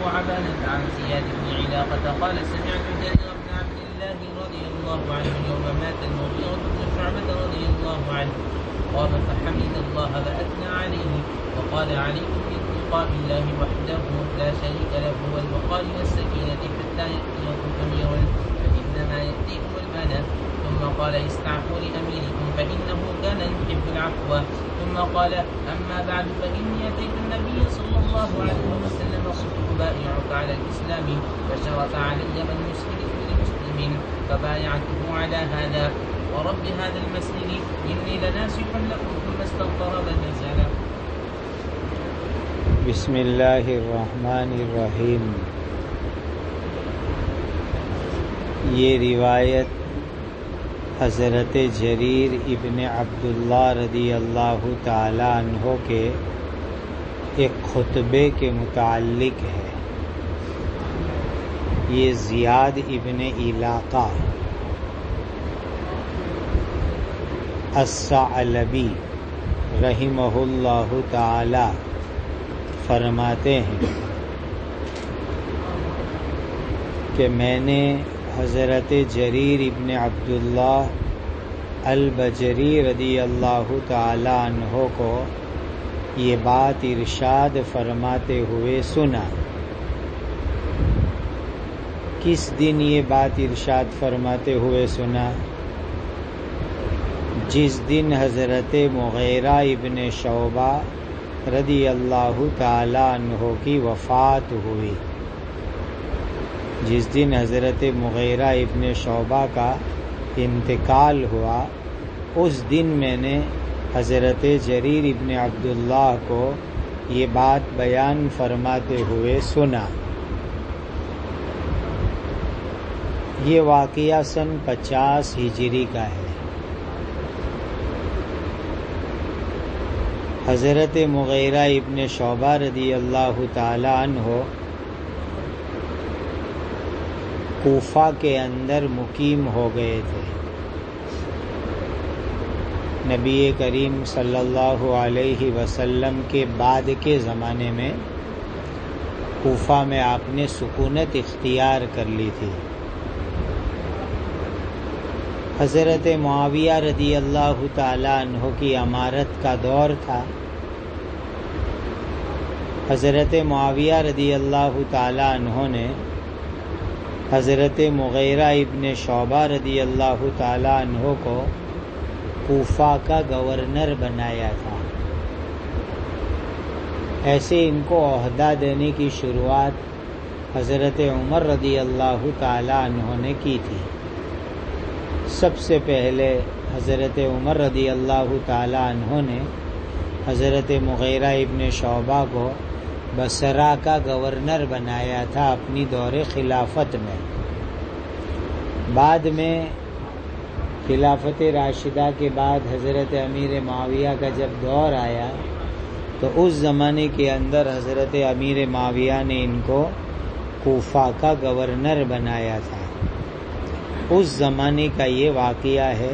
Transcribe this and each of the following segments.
عبانة عن زياد بن علاقة قال سمعت جابر بن عبد الله رضي الله عنه يوم مات المغيرة بن شعبة رضي الله عنه قال فحمد الله فأثنى عليه وقال عليكم باتقاء الله وحده لا شريك له والوقار والسكينة حتى يأتيكم أمير فإنما يأتيكم المنى ثم قال استعفوا لأميركم فإنه كان يحب العفو ثم قال أما بعد فإني أتيت النبي صلى الله عليه وسلم وقلت أبايعك على الإسلام فشرط علي من يسلم لمسلم فبايعته على هذا ورب هذا المسجد إني لناصح لكم ثم استغفر فنزل. بسم اللہ الرحمن الرحیم. یہ روایت حضرت جریر ابن عبداللہ رضی اللہ تعالی عنہ کے ایک خطبے کے متعلق ہے. یہ زیاد ابن علاقہ الثعلبی رحمہ اللہ تعالی فرماتے ہیں کہ میں نے حضرت جریر ابن عبداللہ البجری رضی اللہ تعالی عنہ کو یہ بات ارشاد فرماتے ہوئے سنا. کس دن یہ بات ارشاد فرماتے ہوئے سنا؟ جس دن حضرت مغیرہ ابن شعبہ رضی اللہ تعالی عنہ کی وفات ہوئی. جس دن حضرت مغیرہ ابن شعبہ کا انتقال ہوا اس دن میں نے حضرت جریر ابن عبداللہ کو یہ بات بیان فرماتے ہوئے سنا. یہ واقعہ سن 50 ہجری کا ہے. حضرت مغیرہ ابن شعبہ رضی اللہ تعالی عنہ کوفہ کے اندر مقیم ہو گئے تھے. نبی کریم صلی اللہ علیہ وسلم کے بعد کے زمانے میں کوفہ میں آپ نے سکونت اختیار کر لی تھی. حضرت معاویہ رضی اللہ تعالی عنہ کی امارت کا دور تھا. حضرت معاویہ رضی اللہ تعالی عنہ نے حضرت مغیرہ ابن شعبہ رضی اللہ تعالی عنہ کو کوفہ کا گورنر بنایا تھا. ایسے ان کو عہدہ دینے کی شروعات حضرت عمر رضی اللہ تعالی عنہ نے کی تھی. سب سے پہلے حضرت عمر رضی اللہ تعالی عنہ نے حضرت مغیرہ ابن شعبہ کو بصرہ کا گورنر بنایا تھا اپنی دور خلافت میں. بعد میں خلافت راشدہ کے بعد حضرت امیر معاویہ کا جب دور آیا تو اس زمانے کے اندر حضرت امیر معاویہ نے ان کو کوفہ کا گورنر بنایا تھا. اس زمانے کا یہ واقعہ ہے.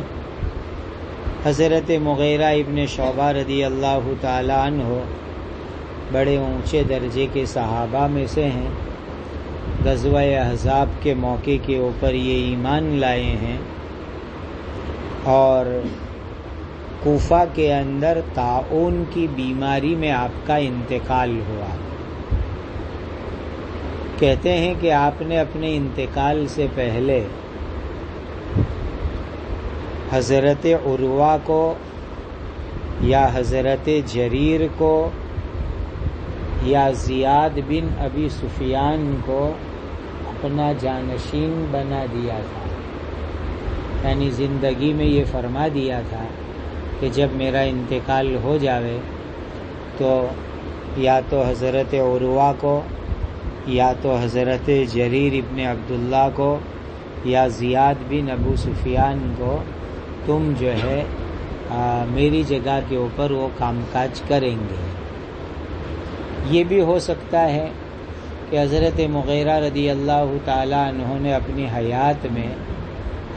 حضرت مغیرہ ابن شعبہ رضی اللہ تعالی عنہ بڑے اونچے درجے کے صحابہ میں سے ہیں. غزوہ احزاب کے موقع کے اوپر یہ ایمان لائے ہیں اور کوفہ کے اندر طاعون کی بیماری میں آپ کا انتقال ہوا. کہتے ہیں کہ آپ نے اپنے انتقال سے پہلے حضرت عروہ کو یا حضرت جریر کو یا زیاد بن ابی سفیان کو اپنا جانشین بنا دیا تھا. یعنی زندگی میں یہ فرما دیا تھا کہ جب میرا انتقال ہو جاوے تو یا تو حضرت عروہ کو یا تو حضرت جریر ابن عبداللہ کو یا زیاد بن ابو سفیان کو تم جو ہے میری جگہ کے اوپر وہ کام کاج کریں گے. یہ بھی ہو سکتا ہے کہ حضرت مغیرہ رضی اللہ تعالی عنہ نے اپنی حیات میں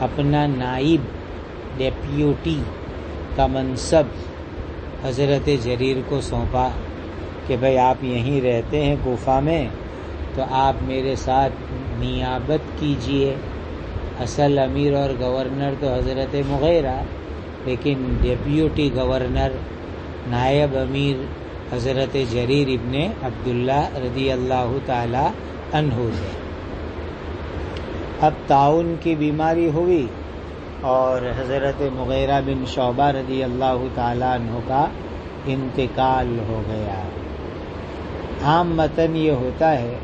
اپنا نائب ڈیپیوٹی کا منصب حضرت جریر کو سونپا کہ بھئی آپ یہیں رہتے ہیں کوفہ میں تو آپ میرے ساتھ نیابت کیجئے. اصل امیر اور گورنر تو حضرت مغیرہ، لیکن ڈیپیوٹی گورنر نائب امیر حضرت جریر ابن عبداللہ رضی اللہ تعالی عنہ ہے. اب طاعون کی بیماری ہوئی اور حضرت مغیرہ بن شعبہ رضی اللہ تعالی عنہ کا انتقال ہو گیا. عام متن یہ ہوتا ہے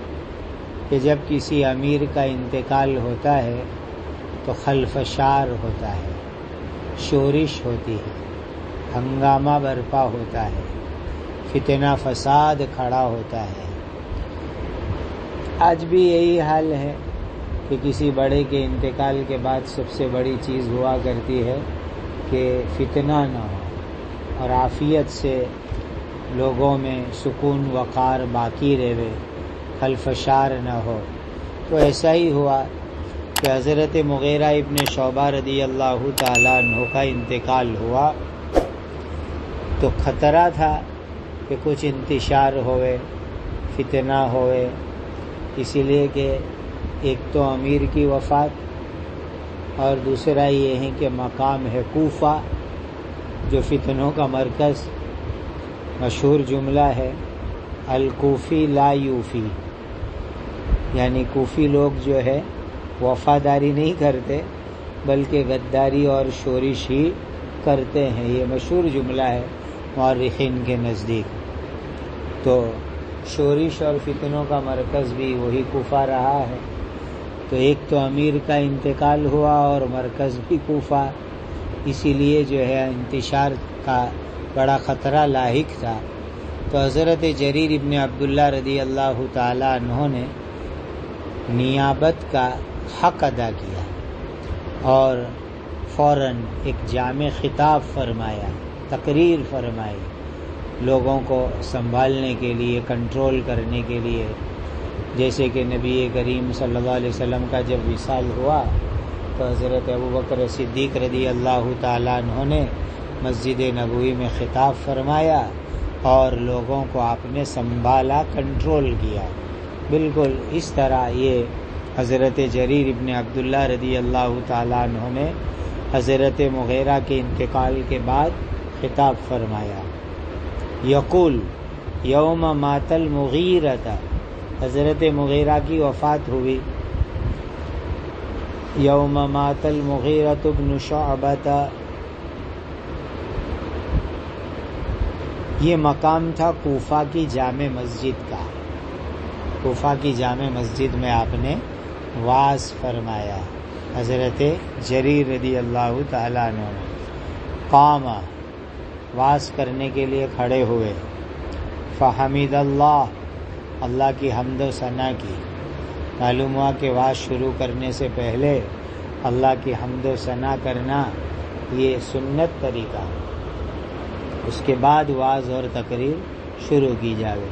کہ جب کسی امیر کا انتقال ہوتا ہے تو خلفشار ہوتا ہے، شورش ہوتی ہے، ہنگامہ برپا ہوتا ہے، فتنہ فساد کھڑا ہوتا ہے. آج بھی یہی حال ہے کہ کسی بڑے کے انتقال کے بعد سب سے بڑی چیز ہوا کرتی ہے کہ فتنہ نہ ہو اور عافیت سے لوگوں میں سکون وقار باقی رہے، خلفشار نہ ہو. تو ایسا ہی ہوا کہ حضرت مغیرہ ابن شعبہ رضی اللہ تعالیٰ عنہ کا انتقال ہوا تو خطرہ تھا کہ کچھ انتشار ہوئے، فتنہ ہوئے، اسی لیے کہ ایک تو امیر کی وفات اور دوسرا یہ ہے کہ مقام ہے کوفہ جو فتنوں کا مرکز. مشہور جملہ ہے الکوفی لا یوفی، یعنی کوفی لوگ جو ہے وفاداری نہیں کرتے بلکہ غداری اور شورش ہی کرتے ہیں. یہ مشہور جملہ ہے مورخین کے نزدیک. تو شورش اور فتنوں کا مرکز بھی وہی کوفہ رہا ہے. تو ایک تو امیر کا انتقال ہوا اور مرکز بھی کوفہ، اسی لیے جو ہے انتشار کا بڑا خطرہ لاحق تھا. تو حضرت جریر ابن عبداللہ رضی اللہ تعالی عنہ نے نیابت کا حق ادا کیا اور فوراً ایک جامع خطاب فرمایا، تقریر فرمائی لوگوں کو سنبھالنے کے لیے، کنٹرول کرنے کے لیے. جیسے کہ نبی کریم صلی اللہ علیہ وسلم کا جب وصال ہوا تو حضرت ابوبکر صدیق رضی اللہ تعالیٰ عنہ نے مسجد نبوی میں خطاب فرمایا اور لوگوں کو آپ نے سنبھالا، کنٹرول کیا. بالکل اس طرح یہ حضرت جریر ابن عبداللہ رضی اللہ تعالیٰ عنہ نے حضرت مغیرہ کے انتقال کے بعد خطاب فرمایا. یقول یوم مات المغیرۃ، حضرت مغیرہ کی وفات ہوئی. یوم مات المغیرۃ بن شعبۃ، یہ مقام تھا کوفہ کی جامع مسجد کا. کوفہ کی جامع مسجد میں آپ نے واعظ فرمایا. حضرت جریر رضی اللہ تعالیٰ عنہ نے قام، واعظ کرنے کے لیے کھڑے ہوئے. فحمد اللہ، اللہ کی حمد و ثنا کی. معلوم ہوا کہ واعظ شروع کرنے سے پہلے اللہ کی حمد و ثنا کرنا یہ سنت طریقہ، اس کے بعد واعظ اور تقریر شروع کی جاوے.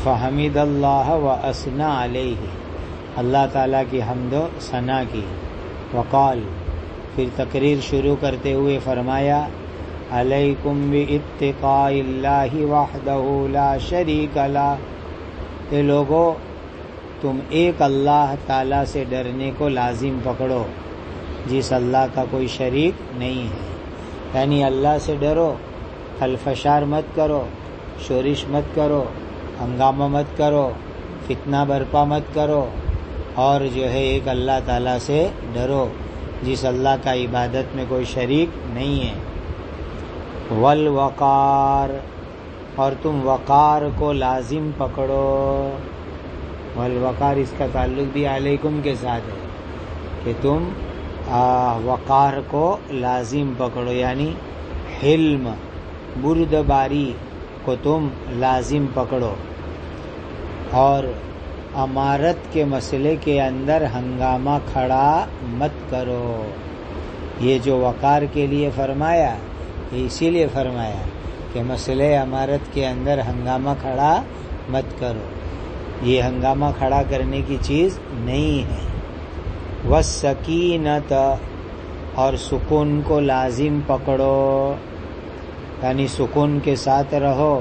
فحمد اللہ و اثنا علیہ، اللہ تعالیٰ کی حمد و ثنا کی. وقال، پھر تقریر شروع کرتے ہوئے فرمایا علیکم باتقاء اللہ وحدہ لا شریک لہ، اے لوگو تم ایک اللہ تعالیٰ سے ڈرنے کو لازم پکڑو جس اللہ کا کوئی شریک نہیں ہے. یعنی اللہ سے ڈرو، خلفشار مت کرو، شورش مت کرو، ہنگامہ مت کرو، فتنہ برپا مت کرو، اور جو ہے ایک اللہ تعالیٰ سے ڈرو جس اللہ کا عبادت میں کوئی شریک نہیں ہے. والوقار، اور تم وقار کو لازم پکڑو. والوقار اس کا تعلق بھی علیکم کے ساتھ ہے کہ تم وقار کو لازم پکڑو، یعنی حلم، بردباری کو تم لازم پکڑو، اور امارت کے مسئلے کے اندر ہنگامہ کھڑا مت کرو. یہ جو وقار کے لیے فرمایا، یہ اسی لیے فرمایا کہ مسئلہ امارت کے اندر ہنگامہ کھڑا مت کرو، یہ ہنگامہ کھڑا کرنے کی چیز نہیں ہے. والسکینۃ، اور سکون کو لازم پکڑو، یعنی سکون کے ساتھ رہو،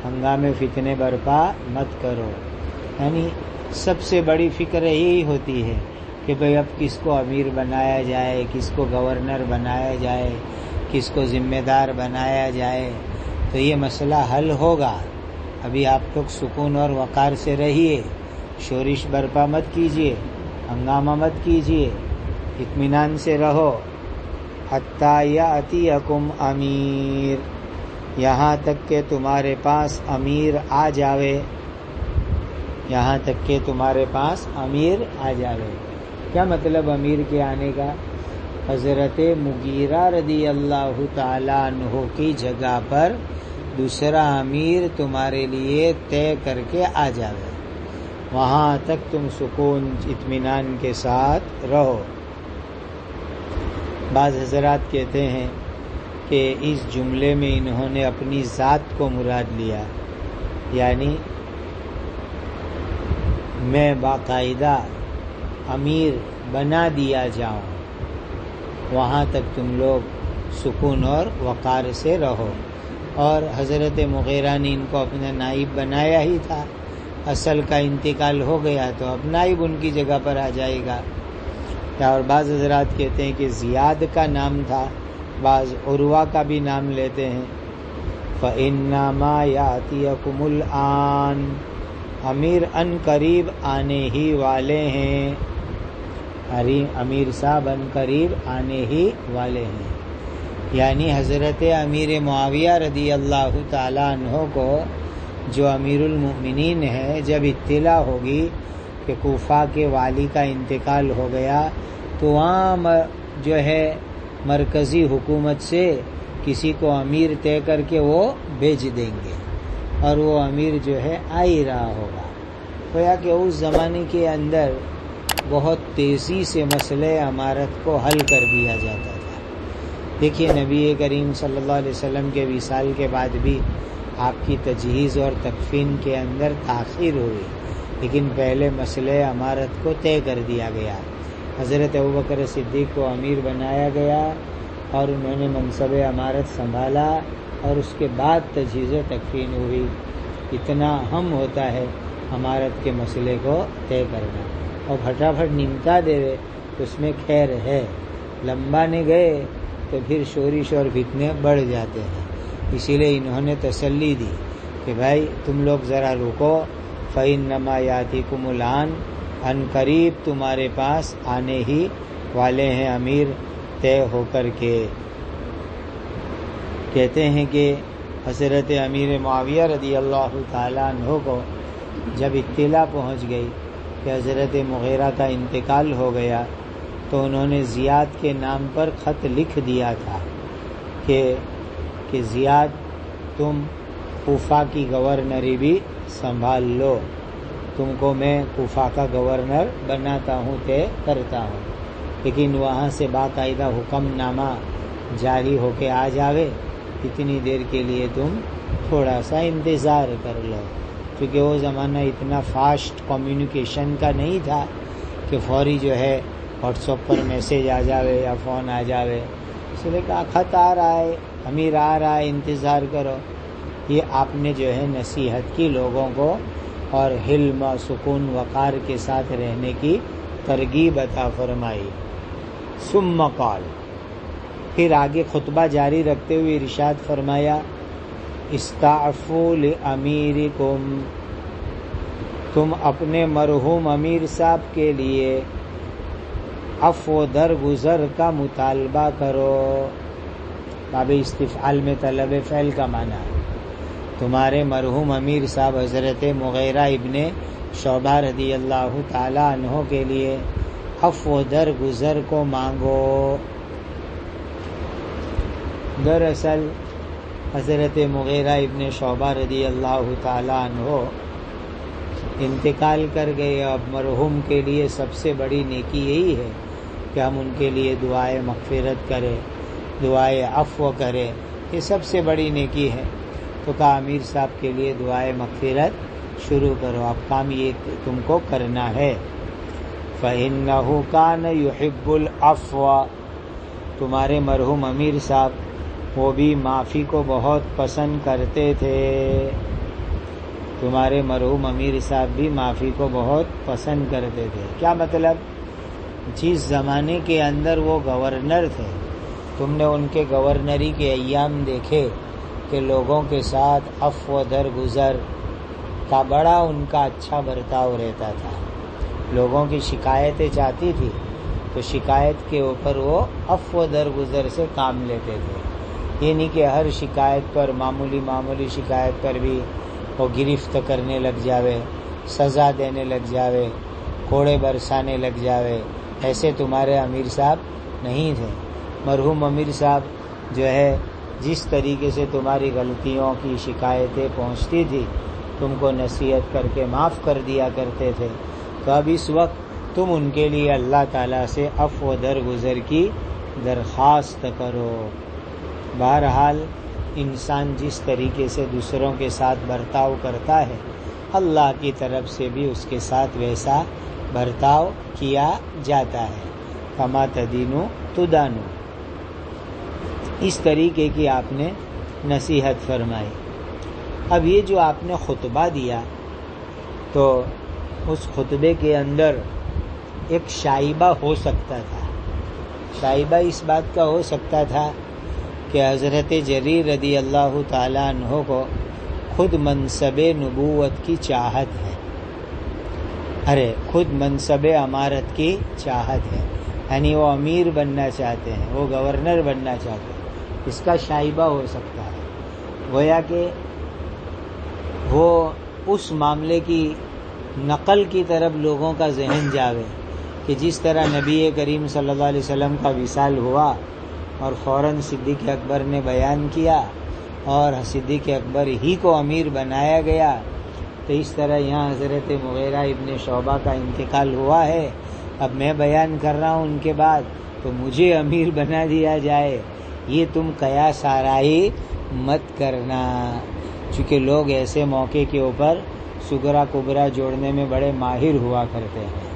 ہنگامے فتنے برپا مت کرو. یعنی سب سے بڑی فکر یہی ہوتی ہے کہ بھئی اب کس کو امیر بنایا جائے، کس کو گورنر بنایا جائے، کس کو ذمہ دار بنایا جائے. تو یہ مسئلہ حل ہوگا. ابھی آپ لوگ سکون اور وقار سے رہیے، شورش برپا مت کیجیے، ہنگامہ مت کیجیے، اطمینان سے رہو. حتیٰ یأتیکم امیر، یہاں تک کہ تمہارے پاس امیر آ جاوے، یہاں تک کہ تمہارے پاس امیر آ جاوے. کیا مطلب امیر کے آنے کا؟ حضرت مغیرہ رضی اللہ تعالیٰ عنہ کی جگہ پر دوسرا امیر تمہارے لیے طے کر کے آ جاوے، وہاں تک تم سکون اطمینان کے ساتھ رہو. بعض حضرات کہتے ہیں کہ اس جملے میں انہوں نے اپنی ذات کو مراد لیا، یعنی میں باقاعدہ امیر بنا دیا جاؤں، وہاں تک تم لوگ سکون اور وقار سے رہو. اور حضرت مغیرہ نے ان کو اپنا نائب بنایا ہی تھا، اصل کا انتقال ہو گیا تو اب نائب ان کی جگہ پر آ جائے گا. اور بعض حضرات کہتے ہیں کہ زیاد کا نام تھا، بعض عروہ کا بھی نام لیتے ہیں. فَإِنَّمَا يَأْتِيَكُمُ الْآنَ، امیر ان قریب آنے ہی والے ہیں، امیر صاحب ان قریب آنے ہی والے ہیں. یعنی حضرت امیر معاویہ رضی اللہ تعالیٰ عنہ کو جو امیر المؤمنین ہے، جب اطلاع ہوگی کہ کوفہ کے والی کا انتقال ہو گیا تو وہاں جو ہے مرکزی حکومت سے کسی کو امیر طے کر کے وہ بھیج دیں گے، اور وہ امیر جو ہے آ ہی رہا ہوگا. گویا کہ اس زمانے کے اندر بہت تیزی سے مسئلہ امارت کو حل کر دیا جاتا تھا. دیکھیے نبی کریم صلی اللہ علیہ وسلم کے وصال کے بعد بھی آپ کی تجہیز اور تکفین کے اندر تاخیر ہوئی، لیکن پہلے مسئلہ امارت کو طے کر دیا گیا. حضرت ابوبکر صدیق کو امیر بنایا گیا اور انہوں نے منصب امارت سنبھالا، اور اس کے بعد تجہیز و تکفین ہوئی. اتنا اہم ہوتا ہے امارت کے مسئلے کو طے کرنا، اور پھٹافٹ نمٹا دے تو اس میں خیر ہے. لمبا نے گئے تو پھر شورش اور فتنے بڑھ جاتے ہیں. اسی لیے انہوں نے تسلی دی کہ بھائی تم لوگ ذرا رکو، فَإِنَّمَا يَأْتِيكُمُ الْآنَ، ان قریب تمہارے پاس آنے ہی والے ہیں امیر طے ہو کر کے. کہتے ہیں کہ حضرت امیر معاویہ رضی اللہ تعالیٰ عنہ کو جب اطلاع پہنچ گئی کہ حضرت مغیرہ کا انتقال ہو گیا تو انہوں نے زیاد کے نام پر خط لکھ دیا تھا کہ زیاد تم کوفہ کی گورنری بھی سنبھال لو، تم کو میں کوفہ کا گورنر بناتا ہوں، طے کرتا ہوں. لیکن وہاں سے باقاعدہ حکم نامہ جاری ہو کے آ جاوے، اتنی دیر کے لیے تم تھوڑا سا انتظار کر لو. کیونکہ وہ زمانہ اتنا فاسٹ کمیونیکیشن کا نہیں تھا کہ فوری جو ہے واٹس ایپ پر میسیج آ جاوے یا فون آ جاوے. اس لیے کہا خط آ رہا ہے، امیر آ رہا ہے، انتظار کرو. یہ آپ نے جو ہے نصیحت کی لوگوں کو، اور حلم سکون وقار کے ساتھ رہنے کی ترغیب عطا فرمائی. ثم قال، پھر آگے خطبہ جاری رکھتے ہوئے ارشاد فرمایا، استعفوا لأمیرکم، تم اپنے مرحوم امیر صاحب کے لیے عفو درگزر کا مطالبہ کرو. باب استفعال میں طلب فعل کا معنی ہے. تمہارے مرحوم امیر صاحب حضرت مغیرہ ابن شعبہ رضی اللہ تعالی عنہ کے لیے عفو درگزر کو مانگو. دراصل حضرت مغیرہ ابن شعبہ رضی اللہ تعالی عنہ انتقال کر گئے. اب مرحوم کے لیے سب سے بڑی نیکی یہی ہے کہ ہم ان کے لیے دعائے مغفرت کریں، دعائے عفو کریں. یہ سب سے بڑی نیکی ہے. تو کہا امیر صاحب کے لیے دعائے مغفرت شروع کرو، اب کام یہ تم کو کرنا ہے. فَإِنَّهُ كَانَ يُحِبُّ الْعَفْوَ، تمہارے مرحوم امیر صاحب وہ بھی معافی کو بہت پسند کرتے تھے. تمہارے مرحوم امیر صاحب بھی معافی کو بہت پسند کرتے تھے۔ کیا مطلب؟ جس زمانے کے اندر وہ گورنر تھے، تم نے ان کے گورنری کے ایام دیکھے کہ لوگوں کے ساتھ عفو درگزر کا بڑا ان کا اچھا برتاؤ رہتا تھا۔ لوگوں کی شکایتیں چاہتی تھی تو شکایت کے اوپر وہ عفو درگزر سے کام لیتے تھے۔ یہ نہیں کہ ہر شکایت پر معمولی شکایت پر بھی وہ گرفت کرنے لگ جاوے، سزا دینے لگ جاوے، کوڑے برسانے لگ جاوے۔ ایسے تمہارے امیر صاحب نہیں تھے۔ مرحوم امیر صاحب جو ہے جس طریقے سے تمہاری غلطیوں کی شکایتیں پہنچتی تھی تم کو نصیحت کر کے معاف کر دیا کرتے تھے، تو اب اس وقت تم ان کے لیے اللہ تعالیٰ سے عفو درگزر کی درخواست کرو۔ بہرحال انسان جس طریقے سے دوسروں کے ساتھ برتاؤ کرتا ہے اللہ کی طرف سے بھی اس کے ساتھ ویسا برتاؤ کیا جاتا ہے۔ کما تدینو تدانو، اس طریقے کی آپ نے نصیحت فرمائی۔ اب یہ جو آپ نے خطبہ دیا تو اس خطبے کے اندر ایک شائبہ ہو سکتا تھا۔ شائبہ اس بات کا ہو سکتا تھا کہ حضرت جریر رضی اللہ تعالیٰ عنہ کو خود منصب نبوت کی چاہت ہے، خود منصب امارت کی چاہت ہے، یعنی وہ امیر بننا چاہتے ہیں، وہ گورنر بننا چاہتے ہیں۔ اس کا شائبہ ہو سکتا ہے، گویا کہ وہ اس معاملے کی نقل کی طرف لوگوں کا ذہن جاوے کہ جس طرح نبی کریم صلی اللہ علیہ وسلم کا وصال ہوا اور فوراً صدیق اکبر نے بیان کیا اور صدیق اکبر ہی کو امیر بنایا گیا، تو اس طرح یہاں حضرت مغیرہ ابن شعبہ کا انتقال ہوا ہے، اب میں بیان کر رہا ہوں ان کے بعد تو مجھے امیر بنا دیا جائے، یہ تم قیاس آرائی مت کرنا، چونکہ لوگ ایسے موقع کے اوپر سگرا کبرا جوڑنے میں بڑے ماہر ہوا کرتے ہیں۔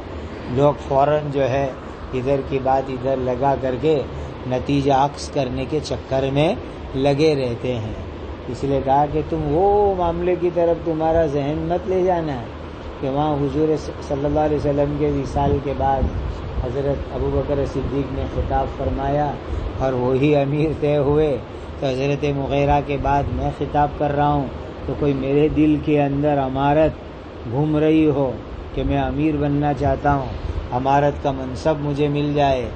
لوگ فوراً جو ہے ادھر کی بات ادھر لگا کر کے نتیجہ عکس کرنے کے چکر میں لگے رہتے ہیں۔ اس لیے کہا کہ تم وہ معاملے کی طرف تمہارا ذہن مت لے جانا کہ وہاں حضور صلی اللہ علیہ وسلم کے وصال کے بعد حضرت ابو بکر صدیق نے خطاب فرمایا اور وہی امیر طے ہوئے، تو حضرت مغیرہ کے بعد میں خطاب کر رہا ہوں تو کوئی میرے دل کے اندر امارت گھوم رہی ہو کہ میں امیر بننا چاہتا ہوں، امارت کا منصب مجھے مل جائے،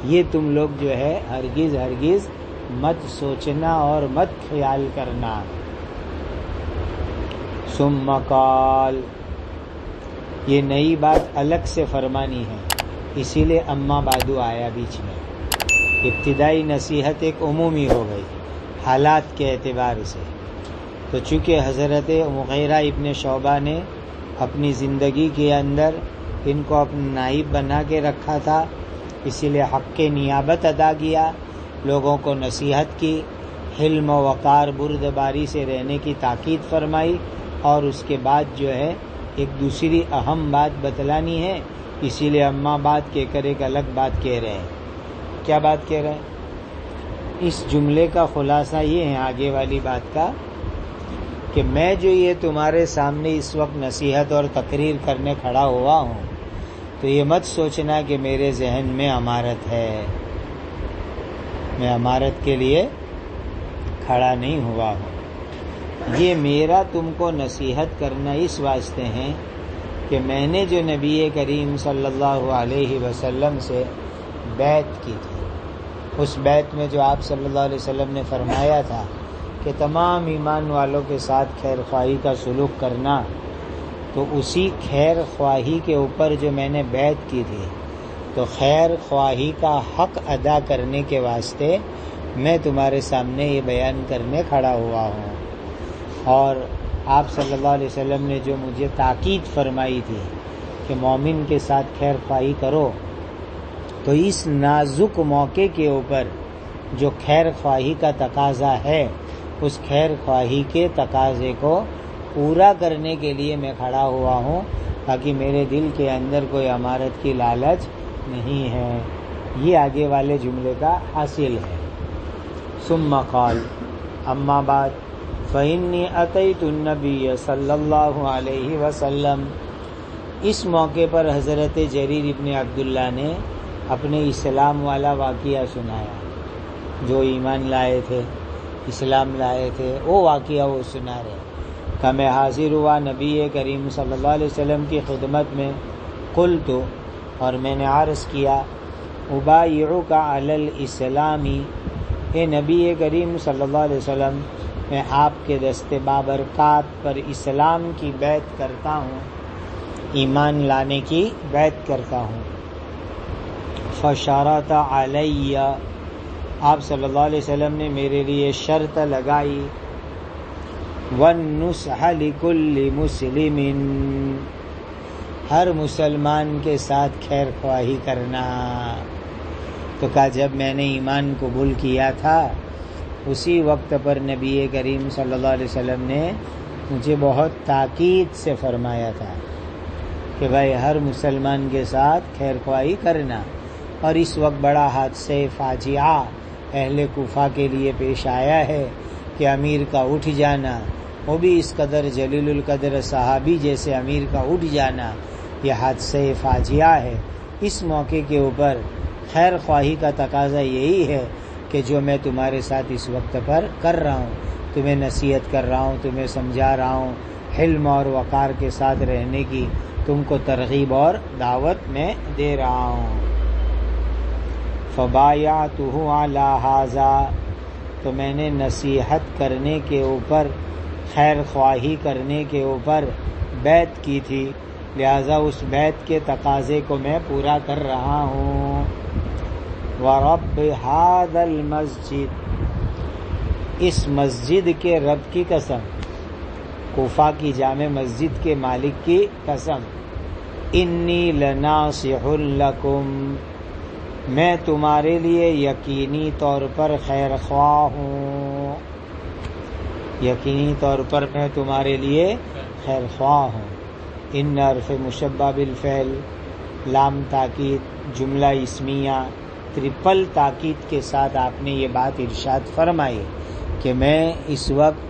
یہ تم لوگ جو ہے ہرگز مت سوچنا اور مت خیال کرنا۔ ثم قال، یہ نئی بات الگ سے فرمانی ہے، اسی لیے اما بعدو آیا بیچ میں۔ ابتدائی نصیحت ایک عمومی ہو گئی حالات کے اعتبار سے، تو چونکہ حضرت مغیرہ ابن شعبہ نے اپنی زندگی کے اندر ان کو اپنا نائب بنا کے رکھا تھا، اسی لیے حق کے نیابت ادا کیا، لوگوں کو نصیحت کی، حلم و وقار بردباری سے رہنے کی تاکید فرمائی، اور اس کے بعد جو ہے ایک دوسری اہم بات بتلانی ہے، اسی لیے اما بات کہہ کر ایک الگ بات کہہ رہے ہیں۔ کیا بات کہہ رہے ہیں؟ اس جملے کا خلاصہ یہ ہے آگے والی بات کا کہ میں جو یہ تمہارے سامنے اس وقت نصیحت اور تقریر کرنے کھڑا ہوا ہوں تو یہ مت سوچنا کہ میرے ذہن میں امارت ہے، میں امارت کے لیے کھڑا نہیں ہوا ہوں، یہ میرا تم کو نصیحت کرنا اس واسطے ہے کہ میں نے جو نبی کریم صلی اللہ علیہ وسلم سے بیعت کی تھی، اس بیعت میں جو آپ صلی اللہ علیہ وسلم نے فرمایا تھا کہ تمام ایمان والوں کے ساتھ خیر خواہی کا سلوک کرنا، تو اسی خیر خواہی کے اوپر جو میں نے بیعت کی تھی، تو خیر خواہی کا حق ادا کرنے کے واسطے میں تمہارے سامنے یہ بیان کرنے کھڑا ہوا ہوں، اور آپ صلی اللہ علیہ وسلم نے جو مجھے تاکید فرمائی تھی کہ مومن کے ساتھ خیر خواہی کرو، تو اس نازک موقع کے اوپر جو خیر خواہی کا تقاضا ہے، اس خیر خواہی کے تقاضے کو پورا کرنے کے لیے میں کھڑا ہوا ہوں، تاکہ میرے دل کے اندر کوئی امارت کی لالچ نہیں ہے۔ یہ آگے والے جملے کا حاصل ہے۔ ثم قال، اما بعد فإني أتيت النبي صلی اللہ علیہ وسلم. اس موقع پر حضرت جریر ابن عبداللہ نے اپنے اسلام والا واقعہ سنایا. جو ایمان لائے تھے، اسلام لائے تھے، وہ واقعہ وہ سنا رہے کہ میں حاضر ہوا نبی کریم صلی اللہ علیہ وسلم کی خدمت میں. قلت، اور میں نے عرض کیا، ابایعک علی الاسلام، اے نبی کریم صلی اللہ علیہ وسلم، میں آپ کے دست بابرکات پر اسلام کی بیعت کرتا ہوں، ایمان لانے کی بیعت کرتا ہوں. فشرط علی، آپ صلی اللہ علیہ وسلم نے میرے لیے شرط لگائی، والنصح لکل مسلم، ہر مسلمان کے ساتھ خیر خواہی کرنا. تو کہا جب میں نے ایمان قبول کیا تھا اسی وقت پر نبی کریم صلی اللہ علیہ وسلم نے مجھے بہت تاکید سے فرمایا تھا کہ بھائی ہر مسلمان کے ساتھ خیر خواہی کرنا. اور اس وقت بڑا حادثہ فاجعہ اہل کوفہ کے لیے پیش آیا ہے کہ امیر کا اٹھ جانا، وہ بھی اس قدر جلیل القدر صحابی جیسے امیر کا اٹھ جانا، یہ حادثہ فاجعہ ہے. اس موقع کے اوپر خیر خواہی کا تقاضا یہی ہے کہ جو میں تمہارے ساتھ اس وقت پر کر رہا ہوں، تمہیں نصیحت کر رہا ہوں، تمہیں سمجھا رہا ہوں، حلم اور وقار کے ساتھ رہنے کی تم کو ترغیب اور دعوت میں دے رہا ہوں. فبایعتہ علی ھذا، تو میں نے نصیحت کرنے کے اوپر، خیر خواہی کرنے کے اوپر بیعت کی تھی، لہذا اس بیعت کے تقاضے کو میں پورا کر رہا ہوں. وَرَبِّ ھَذَا الْمَسْجِدِ، اس مسجد کے رب کی قسم، کوفہ کی جامع مسجد کے مالک کی قسم، انی لناصح لکم، میں تمہارے لیے یقینی طور پر خیر خواہ ہوں، یقینی طور پر میں تمہارے لیے خیر خواہ ہوں. ان حرف مشبہ بالفعل، لام تاکید، جملہ اسمیہ، ٹرپل تاکید کے ساتھ آپ نے یہ بات ارشاد فرمائی کہ میں اس وقت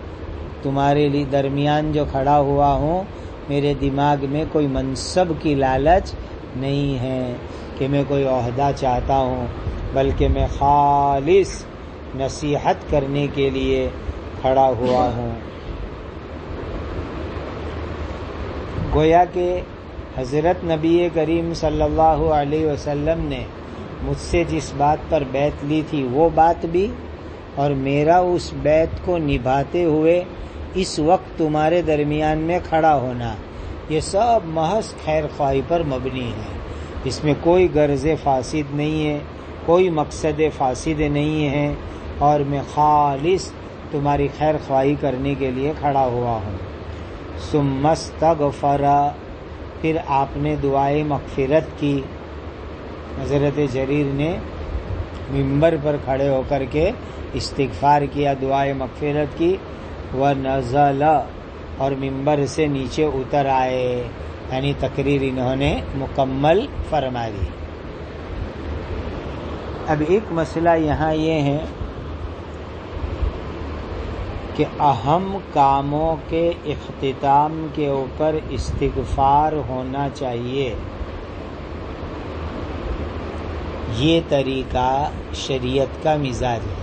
تمہارے لیے درمیان جو کھڑا ہوا ہوں، میرے دماغ میں کوئی منصب کی لالچ نہیں ہے کہ میں کوئی عہدہ چاہتا ہوں، بلکہ میں خالص نصیحت کرنے کے لیے کھڑا ہوا ہوں. گویا کہ حضرت نبی کریم صلی اللہ علیہ وسلم نے مجھ سے جس بات پر بیعت لی تھی وہ بات بھی، اور میرا اس بیعت کو نبھاتے ہوئے اس وقت تمہارے درمیان میں کھڑا ہونا، یہ سب محض خیر خواہی پر مبنی ہے. اس میں کوئی غرض فاسد نہیں ہے، کوئی مقصد فاسد نہیں ہے، اور میں خالص تمہاری خیر خواہی کرنے کے لیے کھڑا ہوا ہوں. ثم استغفر، پھر آپ نے دعائے مغفرت کی. حضرت جریر نے ممبر پر کھڑے ہو کر کے استغفار کیا، دعائے مغفرت کی. ونزل، اور ممبر سے نیچے اتر آئے، یعنی تقریر انہوں نے مکمل فرما دی. اب ایک مسئلہ یہاں یہ ہے کہ اہم کاموں کے اختتام کے اوپر استغفار ہونا چاہیے. یہ طریقہ شریعت کا مزاج ہے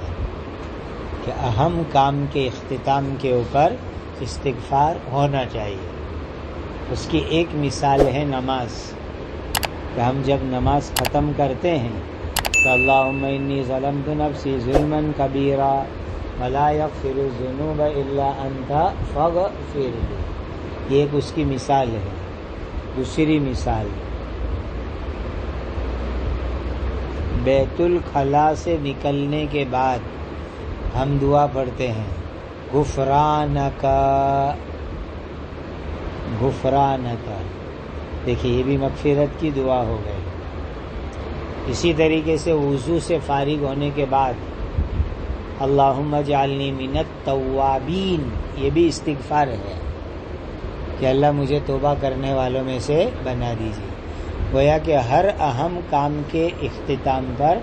کہ اہم کام کے اختتام کے اوپر استغفار ہونا چاہیے. اس کی ایک مثال ہے نماز، کہ ہم جب نماز ختم کرتے ہیں تو اللہم انی ظلمت نفسی ظلما کبیرا ولا یغفر الذنوب الا انت فاغفر لی، یہ ایک اس کی مثال ہے. دوسری مثال، بیت الخلا سے نکلنے کے بعد ہم دعا پڑھتے ہیں غفرانک، غفرانک، دیکھیے یہ بھی مغفرت کی دعا ہو گئی. اسی طریقے سے وضو سے فارغ ہونے کے بعد اللہم اجعلنی من التوابین، یہ بھی استغفار ہے کہ اللہ مجھے توبہ کرنے والوں میں سے بنا دیجیے. گویا کہ ہر اہم کام کے اختتام پر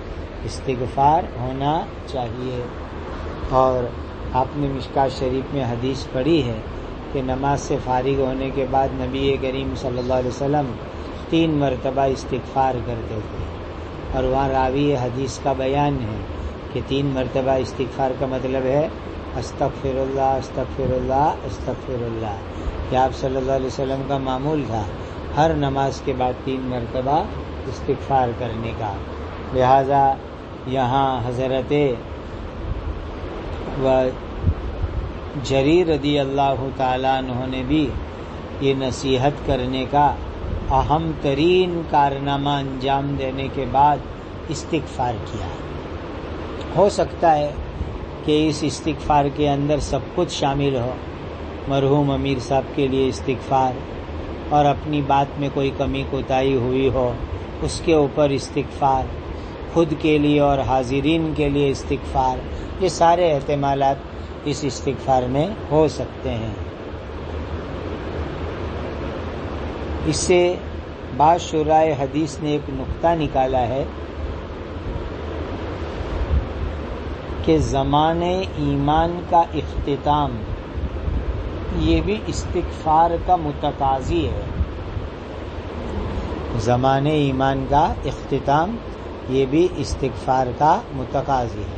استغفار ہونا چاہیے. اور آپ نے مشکات شریف میں حدیث پڑھی ہے کہ نماز سے فارغ ہونے کے بعد نبی کریم صلی اللہ علیہ وسلم 3 مرتبہ استغفار کرتے تھے، اور وہاں راوی حدیث کا بیان ہے کہ 3 مرتبہ استغفار کا مطلب ہے استغفر اللہ استغفر اللہ استغفر اللہ، کہ آپ صلی اللہ علیہ وسلم کا معمول تھا ہر نماز کے بعد 3 مرتبہ استغفار کرنے کا۔ لہذا یہاں حضرت جریر رضی اللہ تعالیٰ عنہ نے بھی یہ نصیحت کرنے کا اہم ترین کارنامہ انجام دینے کے بعد استغفار کیا۔ ہو سکتا ہے کہ اس استغفار کے اندر سب کچھ شامل ہو، مرحوم امیر صاحب کے لیے استغفار، اور اپنی بات میں کوئی کمی کوتاہی ہوئی ہو اس کے اوپر استغفار، خود کے لیے اور حاضرین کے لیے استغفار، یہ سارے احتمالات اس استغفار میں ہو سکتے ہیں۔ اس سے بعض شرائع حدیث نے ایک نقطہ نکالا ہے کہ زمانے ایمان کا اختتام یہ بھی استغفار کا متقاضی ہے۔ زمانے ایمان کا اختتام یہ بھی استغفار کا متقاضی ہے۔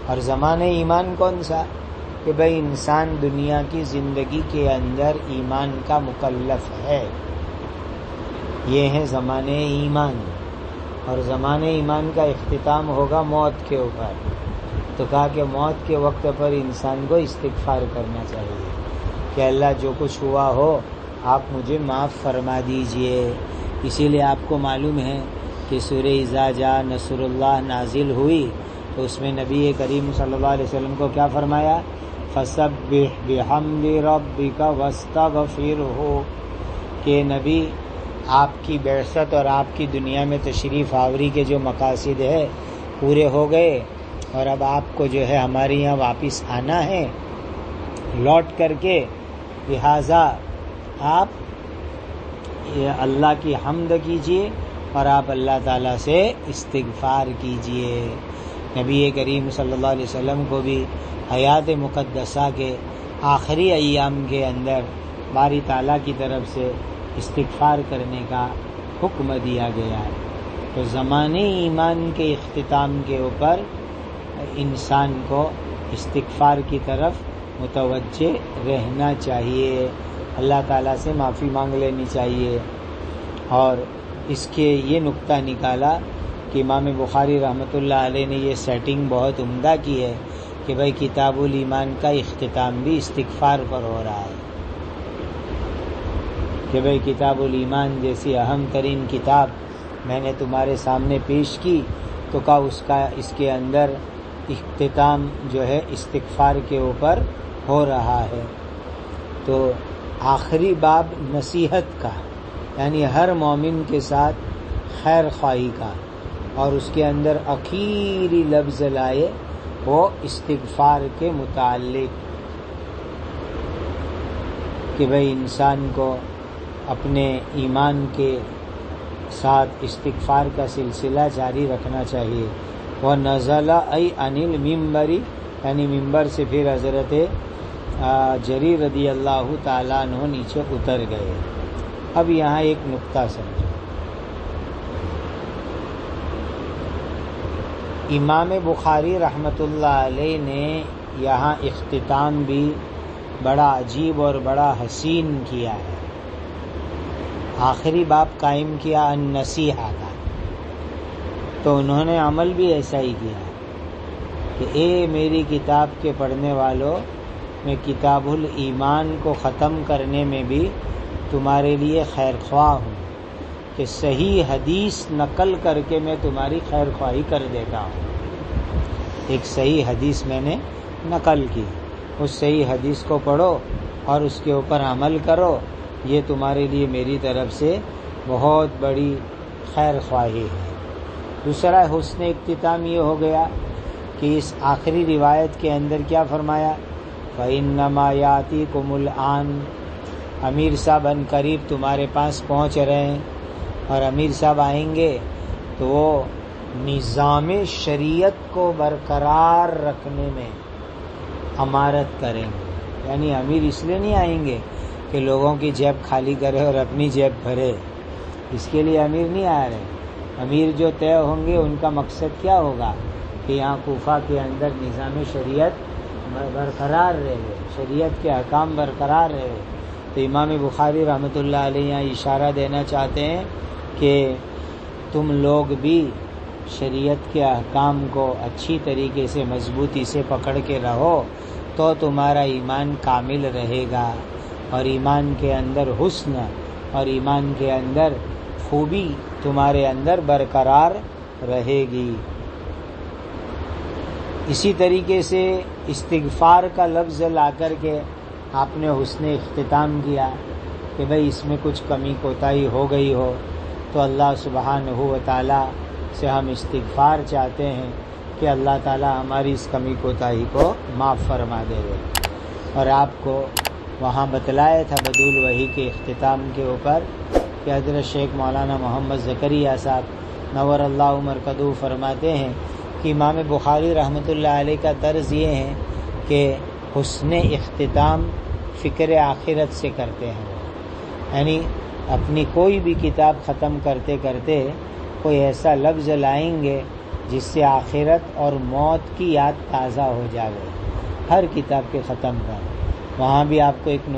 اور زمانے ایمان کون سا؟ کہ بھئی انسان دنیا کی زندگی کے اندر ایمان کا مکلف ہے، یہ ہے زمانے ایمان۔ اور زمانے ایمان کا اختتام ہوگا موت کے اوپر، تو کہا کہ موت کے وقت پر انسان کو استغفار کرنا چاہیے کہ اللہ جو کچھ ہوا ہو آپ مجھے معاف فرما دیجئے۔ اسی لیے آپ کو معلوم ہے کہ سورہ اذا جاء نصر اللہ نازل ہوئی تو اس میں نبی کریم صلی اللہ علیہ وسلم کو کیا فرمایا؟ فسبح بحمد ربک واستغفرہ، کہ نبی آپ کی بعثت اور آپ کی دنیا میں تشریف آوری کے جو مقاصد ہے پورے ہو گئے، اور اب آپ کو جو ہے ہمارے یہاں واپس آنا ہے لوٹ کر کے، لہٰذا آپ اللہ کی حمد کیجئے اور آپ اللہ تعالیٰ سے استغفار کیجئے۔ نبی کریم صلی اللہ علیہ وسلم کو بھی حیات مقدسہ کے آخری ایام کے اندر باری تعالیٰ کی طرف سے استغفار کرنے کا حکم دیا گیا ہے۔ تو زمانے ایمان کے اختتام کے اوپر انسان کو استغفار کی طرف متوجہ رہنا چاہیے، اللہ تعالیٰ سے معافی مانگ لینی چاہیے۔ اور اس کے یہ نقطہ نکالا کہ امام بخاری رحمۃ اللہ علیہ نے یہ سیٹنگ بہت عمدہ کی ہے کہ بھائی کتاب الایمان کا اختتام بھی استغفار پر ہو رہا ہے، کہ بھائی کتاب الایمان جیسی اہم ترین کتاب میں نے تمہارے سامنے پیش کی تو کہا اس کے اندر اختتام جو ہے استغفار کے اوپر ہو رہا ہے۔ تو آخری باب نصیحت کا، یعنی ہر مومن کے ساتھ خیر خواہی کا، اور اس کے اندر آخری لفظ لائے وہ استغفار کے متعلق، کہ بھئی انسان کو اپنے ایمان کے ساتھ استغفار کا سلسلہ جاری رکھنا چاہیے۔ وَنَزَلَ أَيْ عَنِ الْمِنبَرِ، یعنی ممبر سے پھر حضرت جریر رضی اللہ تعالیٰ عنہ نیچے اتر گئے۔ اب یہاں ایک نقطہ سمجھو، امام بخاری رحمۃ اللہ علیہ نے یہاں اختتام بھی بڑا عجیب اور بڑا حسین کیا ہے۔ آخری باب قائم کیا النصیحہ کا، تو انہوں نے عمل بھی ایسا ہی کیا کہ اے میری کتاب کے پڑھنے والوں، میں کتاب الایمان کو ختم کرنے میں بھی تمہارے لیے خیر خواہ ہوں، کہ صحیح حدیث نقل کر کے میں تمہاری خیر خواہی کر دیتا ہوں۔ ایک صحیح حدیث میں نے نقل کی، اس صحیح حدیث کو پڑھو اور اس کے اوپر عمل کرو، یہ تمہارے لیے میری طرف سے بہت بڑی خیر خواہی ہے۔ دوسرا حسن اختتام یہ ہو گیا کہ اس آخری روایت کے اندر کیا فرمایا؟ فَإِنَّمَا يَأْتِيكُمُ الْآنَ، امیر صاحب ان قریب تمہارے پاس پہنچ رہے ہیں، اور امیر صاحب آئیں گے تو وہ نظام شریعت کو برقرار رکھنے میں امارت کریں گے، یعنی امیر اس لیے نہیں آئیں گے کہ لوگوں کی جیب خالی کرے اور اپنی جیب بھرے، اس کے لیے امیر نہیں آ رہے۔ امیر جو طے ہوں گے ان کا مقصد کیا ہوگا کہ یہاں کوفہ کے اندر نظام شریعت برقرار رہے، شریعت کے احکام برقرار رہے۔ تو امام بخاری رحمۃ اللہ علیہ یہاں اشارہ دینا چاہتے ہیں کہ تم لوگ بھی شریعت کے احکام کو اچھی طریقے سے مضبوطی سے پکڑ کے رہو تو تمہارا ایمان کامل رہے گا، اور ایمان کے اندر حسن اور ایمان کے اندر خوبی تمہارے اندر برقرار رہے گی۔ اسی طریقے سے استغفار کا لفظ لا کر کے آپ نے حسن اختتام کیا کہ بھئی اس میں کچھ کمی کوتاہی ہو گئی ہو تو اللہ سبحانہ و تعالی سے ہم استغفار چاہتے ہیں کہ اللہ تعالی ہماری اس کمی کوتاہی کو معاف فرما دے گے۔ اور آپ کو وہاں بتلایا تھا بدول وحی کے اختتام کے اوپر کہ حضرت شیخ مولانا محمد زکریا صاحب نور اللہ مرکزہ فرماتے ہیں کہ امام بخاری رحمۃ اللہ علیہ کا طرز یہ ہے کہ حسن اختتام فکر آخرت سے کرتے ہیں، یعنی اپنی کوئی بھی کتاب ختم کرتے کرتے کوئی ایسا لفظ لائیں گے جس سے آخرت اور موت کی یاد تازہ ہو جائے، ہر کتاب کے ختم پر۔ وہاں بھی آپ کو ایک